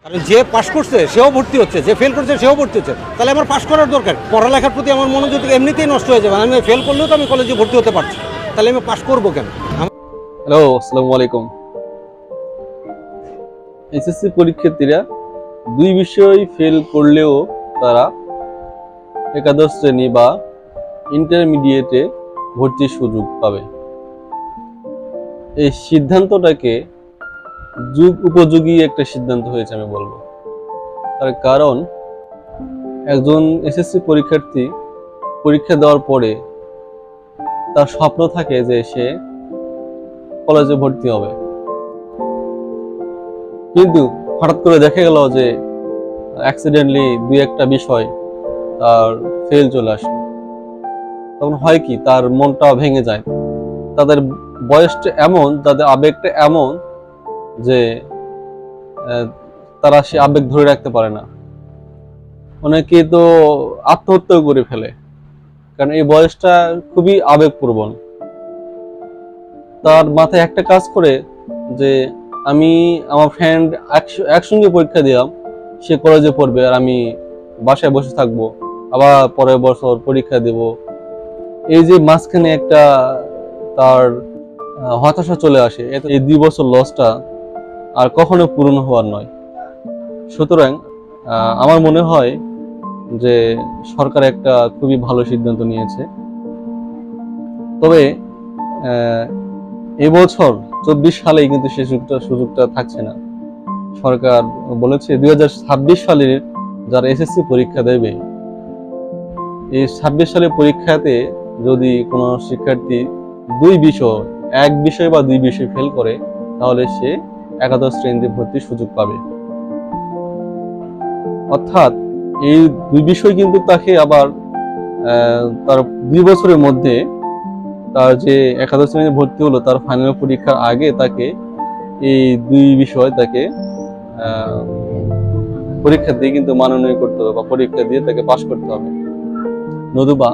কারণ যে পাশ করছে সেও ভর্তি হচ্ছে, যে ফেল করছে সেও ভর্তি হচ্ছে, তাহলে আমার পাশ করার দরকার। পড়ালেখার প্রতি আমার মনোযোগ এমনিতেই নষ্ট হয়ে যাবে। আমি ফেল করলেও তো আমি কলেজে ভর্তি হতে পারছি, তাহলে আমি পাশ করবো কেন? হ্যালো, আসসালামু আলাইকুম। এসএসসি পরীক্ষার্থীরা দুই বিষয় ফেল করলেও তারা একাদশ শ্রেণী বা ইন্টারমিডিয়েটে ভর্তির সুযোগ পাবে। এই সিদ্ধান্তটাকে যুগ উপযোগী একটা সিদ্ধান্ত হয়েছে আমি বলবো। তার কারণ একজন এসএসসি পরীক্ষার্থী পরীক্ষা দেওয়ার পরে তার স্বপ্ন থাকে যে সে কলেজে ভর্তি হবে, কিন্তু হঠাৎ করে দেখা গেল যে অ্যাক্সিডেন্টলি দুই একটা বিষয় তার ফেল চলে আসে। তখন হয় কি, তার মনটা ভেঙে যায়। তাদের বয়সটা এমন, তাদের আবেগটা এমন যে তারা সে আবেগ ধরে রাখতে পারে না। অনেকে তো আত্মহত্যা করে ফেলে, কারণ এই বয়সটা খুবই আবেগপ্রবণ। তার মাথায় একটা কাজ করে যে আমি আমার ফ্রেন্ড একসঙ্গে পরীক্ষা দিলাম, সে কলেজে পড়বে আর আমি বাসায় বসে থাকবো, আবার পরের বছর পরীক্ষা দেব। এই যে মাঝখানে একটা তার হতাশা চলে আসে, এই 2 বছর লসটা আর কখনো পূরণ হওয়ার নয়। সুতরাং আমার মনে হয় যে সরকার একটা খুবই ভালো সিদ্ধান্ত নিয়েছে। তবে এবছর 24 সালেই কিন্তু সে সুযোগটা থাকছে না। সরকার বলেছে 2026 সালের যারা এসএসসি পরীক্ষা দেবে, এই 26 সালের পরীক্ষাতে যদি কোনো শিক্ষার্থী এক বিষয় বা 2 বিষয় ফেল করে, তাহলে সে একাদশ শ্রেণীতে ভর্তির সুযোগ পাবে। অর্থাৎ এই 2 বিষয় কিন্তু তাকে আবার তার 2 বছরের মধ্যে তার যে একাদশ শ্রেণীতে ভর্তি হলো, তার ফাইনাল পরীক্ষার আগে তাকে এই 2 বিষয় তাকে পরীক্ষা দিয়ে কিন্তু মানোন্নয়ন করতে হবে বা পরীক্ষা দিয়ে তাকে পাশ করতে হবে। নতুবা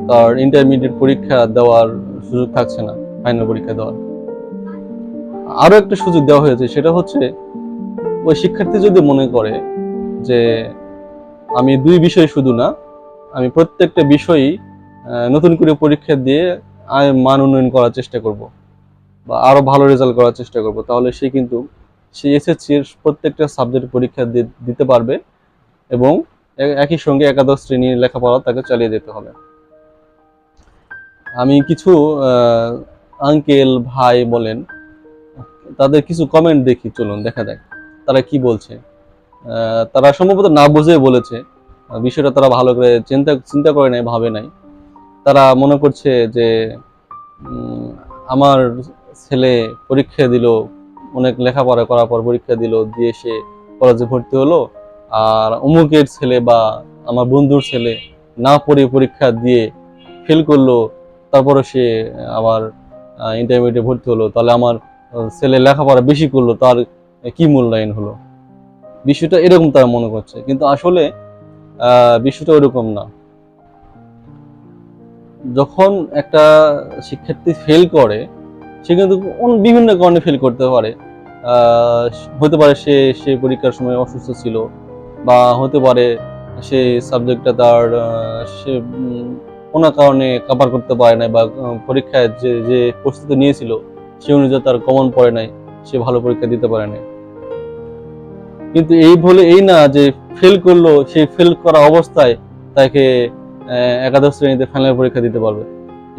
তার ইন্টারমিডিয়েট পরীক্ষা দেওয়ার সুযোগ থাকছে না, ফাইনাল পরীক্ষা দেওয়ার। আরো একটা সুযোগ দেওয়া হয়েছে, সেটা হচ্ছে ওই শিক্ষার্থী যদি মনে করে যে আমি 2 বিষয় শুধু না, আমি প্রত্যেকটা বিষয়ই নতুন করে পরীক্ষা দিয়ে মান উন্নয়ন করার চেষ্টা করব বা আরো ভালো রেজাল্ট করার চেষ্টা করব, তাহলে সে কিন্তু সেই এসএসসি এর প্রত্যেকটা সাবজেক্ট পরীক্ষা দিতে পারবে এবং একই সঙ্গে একাদশ শ্রেণীর লেখাপড়া তাকে চালিয়ে যেতে হবে। আমি কিছু আঙ্কেল ভাই বলেন, তাদের কিছু কমেন্ট দেখি, চলুন দেখা যাক তারা কি বলছে। তারা সম্ভবত না বুঝে বলেছে, বিষয়টা তারা ভালো করে চিন্তা করে নাই, ভাবে নাই। তারা মনে করছে যে আমার ছেলে পরীক্ষা দিল, অনেক লেখাপড়া করার পর পরীক্ষা দিল, দিয়ে সে কলেজে ভর্তি হলো, আর অমুকের ছেলে বা আমার বন্ধুর ছেলে না পড়ে পরীক্ষা দিয়ে ফেল করলো, তারপরে সে আবার ইন্টারমিডিয়েটে ভর্তি হলো, তাহলে আমার ছেলে লেখাপড়া বেশি করলো, তার কি মূল্যায়ন হলো। বিষয়টা এরকম তারা মনে করছে, কিন্তু আসলে বিষয়টা ওরকম না। যখন একটা শিক্ষার্থী ফেল করে, সে কিন্তু বিভিন্ন কারণে ফেল করতে পারে। হতে পারে সে পরীক্ষার সময় অসুস্থ ছিল, বা হতে পারে সেই সাবজেক্টটা তার সে কোনো কারণে কভার করতে পারে নাই, বা পরীক্ষায় যে প্রস্তুতি নিয়েছিল সে অনুযায়ী তার কমন পড়ে নাই, সে ভালো পরীক্ষা দিতে পারে নাই। কিন্তু এই না যে ফেল করলো, সে ফেল করা অবস্থায় তাকে একাদশ শ্রেণীতে ফাইনাল পরীক্ষা দিতে পারবে।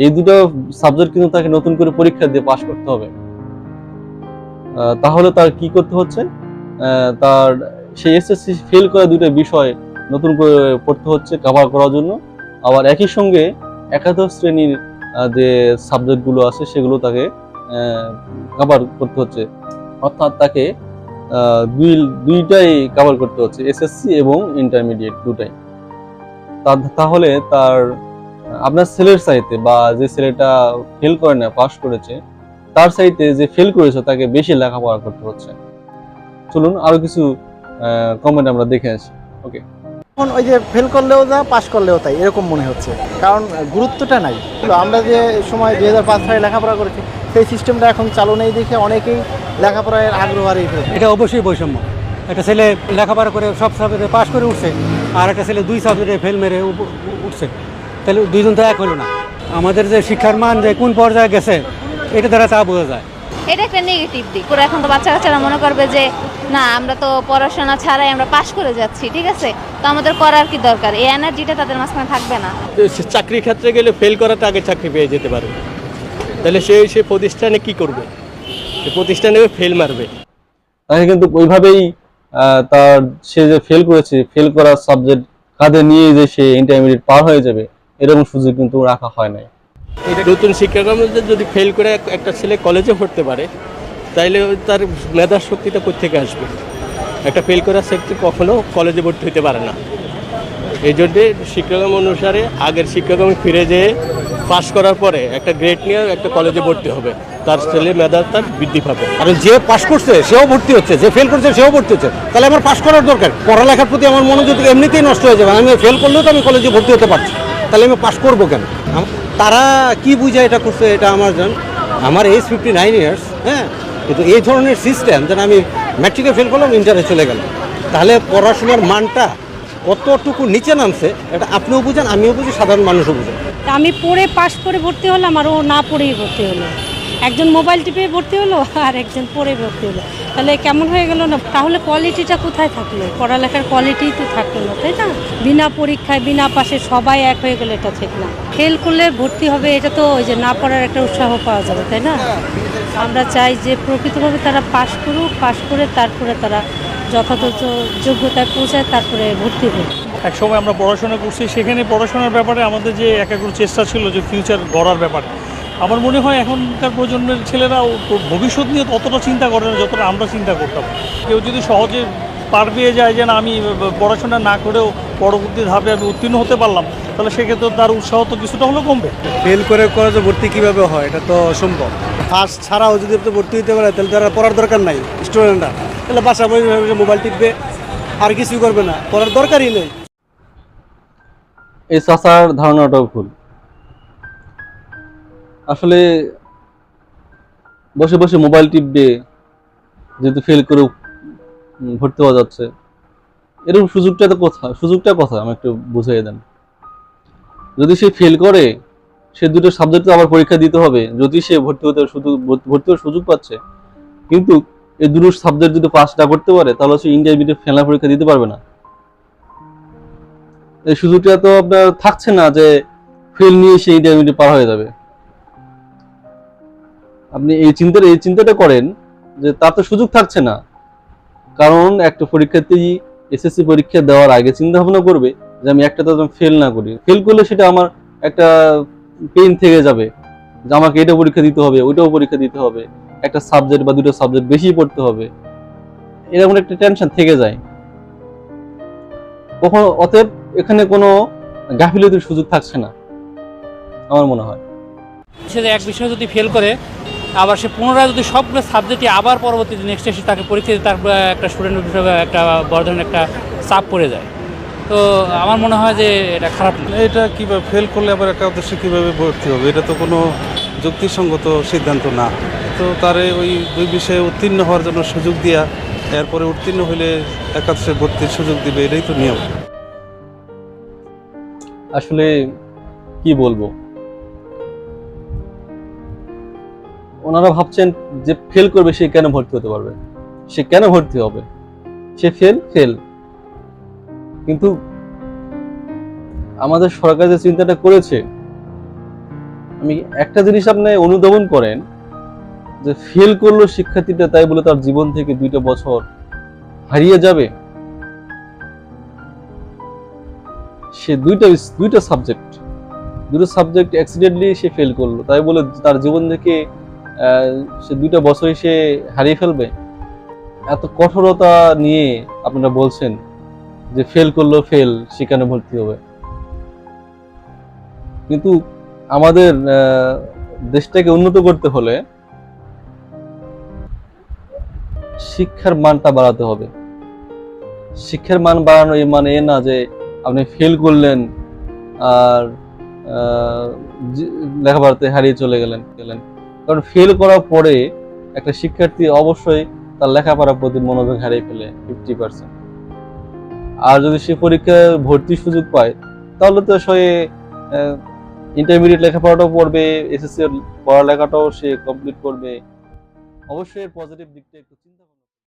এই দুটো সাবজেক্ট কিন্তু তাকে নতুন করে পরীক্ষা দিয়ে পাশ করতে হবে। তাহলে তার কি করতে হচ্ছে, তার সেই এসএসসি ফেল করা 2টা বিষয় নতুন করে পড়তে হচ্ছে কভার করার জন্য। আবার একই সঙ্গে একাদশ শ্রেণীর যে সাবজেক্টগুলো আছে সেগুলো তাকে কভার করতে হচ্ছে। অর্থাৎ তাকে দুইটাই কভার করতে হচ্ছে, এসএসসি এবং ইন্টারমিডিয়েট দুটাই। তাহলে তার আপনার ছেলের চাইতে বা যে ছেলেটা ফেল করে না পাস করেছে, তার চাইতে যে ফেল করেছে তাকে বেশি লেখাপড়া করতে হচ্ছে। চলুন আরো কিছু কমেন্ট আমরা দেখে আসি। ওকে, এখন ওই যে ফেল করলেও যা, পাস করলেও তাই, এরকম মনে হচ্ছে। কারণ গুরুত্বটা নাই। আমরা যে সময় 2005 সালে লেখাপড়া করেছি, সেই সিস্টেমটা এখন চালু নেই দেখে অনেকেই লেখাপড়ায় আগ্রহ হারিয়ে ফেলছে। এটা অবশ্যই বৈষম্য। একটা ছেলে লেখাপড়া করে সব সাবজেক্টে পাশ করে উঠছে, আর একটা ছেলে 2 সাবজেক্টে ফেল মেরে উঠছে, তাহলে দুইজন তো এক হলো না। আমাদের যে শিক্ষার মান যে কোন পর্যায়ে গেছে এটা দ্বারা তা বোঝা যায়। এটা একটা নেগেটিভ দিক। পুরো এখন তো বাচ্চা কাচ্চারা মনে করবে যে না, আমরা তো পড়াশোনা ছাড়াই আমরা পাশ করে যাচ্ছি, ঠিক আছে, তো আমাদের করার কি দরকার, এই এনার্জিটা তাদের মাঝখানে থাকবে না। চাকরি ক্ষেত্রে গেলে ফেল করাতে আগে চাকরি পেয়ে যেতে পারে, তাহলে সে প্রতিষ্ঠানে কি করবে, সে প্রতিষ্ঠানে ফেল মারবে। তাকে কিন্তু ওইভাবেই তার সে যে ফেল করেছে, ফেল করার সাবজেক্ট কাঁধে নিয়ে যে সে ইন্টারমিডিয়েট পার হয়ে যাবে, এরকম সুযোগ কিন্তু রাখা হয় নাই। নতুন শিক্ষাক্রমে যদি ফেল করে একটা ছেলে কলেজে পড়তে পারে, তাইলে তার মেধার শক্তিটা কোত্থেকে আসবে? একটা ফেল করার ক্ষেত্রে কখনো কলেজে ভর্তি হতে পারে না। এই জন্যে শিক্ষাক্রম অনুসারে আগের শিক্ষাক্রমে ফিরে যেয়ে পাশ করার পরে একটা গ্রেড নিয়ে একটা কলেজে ভর্তি হবে, তার ছেলে মেধা তার বৃদ্ধি পাবে। আর যে পাশ করছে সেও ভর্তি হচ্ছে, যে ফেল করছে সেও ভর্তি হচ্ছে, তাহলে আমার পাশ করার দরকার। পড়ালেখার প্রতি আমার মনোযোগ এমনিতেই নষ্ট হয়ে যাবে। আমি ফেল করলেও তো আমি কলেজে ভর্তি হতে পারছি, তাহলে আমি পাশ করবো কেন? তারা কি বুঝে এটা করছে এটা আমার জান। আমার এজ 59 ইয়ার্স, হ্যাঁ, কিন্তু এই ধরনের সিস্টেম যেন আমি ম্যাট্রিকে ফেল করলাম, ইন্টারে চলে গেল, তাহলে পড়াশোনার মানটা কতটুকু নিচে নামছে এটা আপনিও বুঝেন, আমিও বুঝি, সাধারণ মানুষও বুঝেন। আমি পড়ে পাশ করে ভর্তি হলাম, আর ও না পড়েই ভর্তি হলো। একজন মোবাইল টিপে ভর্তি হলো আর একজন পড়ে ভর্তি হলো, তাহলে কেমন হয়ে গেল না? তাহলে কোয়ালিটিটা কোথায় থাকলো? পড়ালেখার কোয়ালিটি তো থাকলো না, তাই না? বিনা পরীক্ষায় বিনা পাশে সবাই এক হয়ে গেলে এটা ঠিক না। ফেল করলে ভর্তি হবে, এটা তো ওই যে না পড়ার একটা উৎসাহ পাওয়া যাবে, তাই না? আমরা চাই যে প্রকৃতভাবে তারা পাশ করুক, পাশ করে তারপরে তারা যথাযথ যোগ্যতায় পৌঁছায়, তারপরে ভর্তি হোক। এক সময় আমরা পড়াশোনা করছি, সেখানে পড়াশোনার ব্যাপারে আমাদের যে একাগ্র চেষ্টা ছিল যে ফিউচার গড়ার ব্যাপারে, আমার মনে হয় এখনকার প্রজন্মের ছেলেরা ভবিষ্যৎ নিয়ে ততটা চিন্তা করে না যতটা আমরা চিন্তা করতাম। কেউ যদি সহজে পার পেয়ে যায় যে না, আমি পড়াশোনা না করেও পরবর্তী ধাপে আমি উত্তীর্ণ হতে পারলাম, তাহলে সেক্ষেত্রে তার উৎসাহ তো কিছুটা হলেও কমবে। ফেল করে কলেজে ভর্তি কীভাবে হয়? এটা তো অসম্ভব। ফার্স্ট ছাড়াও যদি আপনি ভর্তি হতে পারে, তাহলে তারা পড়ার দরকার নাই স্টুডেন্টরা, তাহলে বাসা বসে মোবাইল টিপবে, আর কিছুই করবে না, পড়ার দরকারই নেই। এই চাচার ধারণাটাও ভুল। আসলে বসে বসে মোবাইল টিপবে, যেহেতু ফেল করে ভর্তি হওয়া যাচ্ছে, এরকম সুযোগটা কোথায় আমি একটু বুঝিয়ে দেন। যদি সে ফেল করে, সে দুটো সাবজেক্টে আবার পরীক্ষা দিতে হবে। যদি সে ভর্তি হওয়ার সুযোগ পাচ্ছে, কিন্তু এই দুটো সাবজেক্ট যদি পাস না করতে পারে, তাহলে সে ইন্টারমিডিয়েট ফাইনাল পরীক্ষা দিতে পারবে না। এই সুযোগটা তো আপনার থাকছে না যে ফেল নিয়ে সে ইন্টারমিডিয়েট পার হয়ে যাবে। আপনি এই চিন্তাটা করেন যে তার তো সুযোগ থাকছে না, কারণ একটা পরীক্ষার্থী এসএসসি পরীক্ষা দেওয়ার আগে চিন্তা ভাবনা করবে যে আমি একটা তো ফেল না করি। ফেল করলে সেটা আমার একটা পেইন থেকে যাবে যে আমাকে এটা পরীক্ষা দিতে হবে, ওইটাও পরীক্ষা দিতে হবে, একটা সাবজেক্ট বা দুটো সাবজেক্ট বেশি পড়তে হবে, এরকম একটা টেনশন থেকে যায়। অতএব এখানে কোনো গাফিলতির সুযোগ থাকছে না আমার মনে হয়। সে এক বিষয়ে যদি ফেল করে, আবার সে পুনরায় যদি সবগুলো সাবজেক্টে আবার পরবর্তীতে নেক্সট এসে তাকে পরীক্ষা দিতে, তার একটা স্টুডেন্টের বিষয়ে একটা বড় ধরনের একটা চাপ পড়ে যায়। তো আমার মনে হয় যে এটা খারাপ না। এটা কীভাবে ফেল করলে আবার একাদশে কীভাবে ভর্তি হবে? এটা তো কোনো যুক্তিসঙ্গত সিদ্ধান্ত না। তো তারে ওই 2 বিষয়ে উত্তীর্ণ হওয়ার জন্য সুযোগ দিয়া, এরপরে উত্তীর্ণ হলে একাদশে ভর্তির সুযোগ দিবে, এটাই তো নিয়ম। আসলে কি বলবো, ওনারা ভাবছেন যে ফেল করবে সে কেন ভর্তি হতে পারবে, সে কেন ভর্তি হবে, সে ফেল। কিন্তু আমাদের সরকার যে চিন্তাটা করেছে, আমি একটা জিনিস আপনি অনুধাবন করেন যে ফেল করলো শিক্ষার্থীটা, তাই বলে তার জীবন থেকে 2টা বছর হারিয়ে যাবে। সে দুইটা সাবজেক্ট অ্যাক্সিডেন্টলি সে ফেল করলো, তাই বলে তার জীবন থেকে সে 2টা বছরই সে হারিয়ে ফেলবে? এত কঠোরতা নিয়ে আপনারা বলছেন যে ফেল করলো সে কেন ভর্তি হবে। কিন্তু আমাদের দেশটাকে উন্নত করতে হলে শিক্ষার মানটা বাড়াতে হবে। শিক্ষার মান বাড়ানো এই মানে না যে আপনি ফেল করলেন আর লেখাপড়াতে হারিয়ে চলে গেলেন। কারণ ফেল করার পরে একটা শিক্ষার্থী অবশ্যই তার লেখাপড়ার প্রতি মনোযোগ হারিয়ে ফেলে 50%। আর যদি সে পরীক্ষায় ভর্তির সুযোগ পায় তাহলে তো সে ইন্টারমিডিয়েট লেখাপড়াটাও পড়বে, এসএসসি পড়ালেখাটাও সে কমপ্লিট করবে। অবশ্যই এর পজিটিভ দিকটা একটু চিন্তা করবে।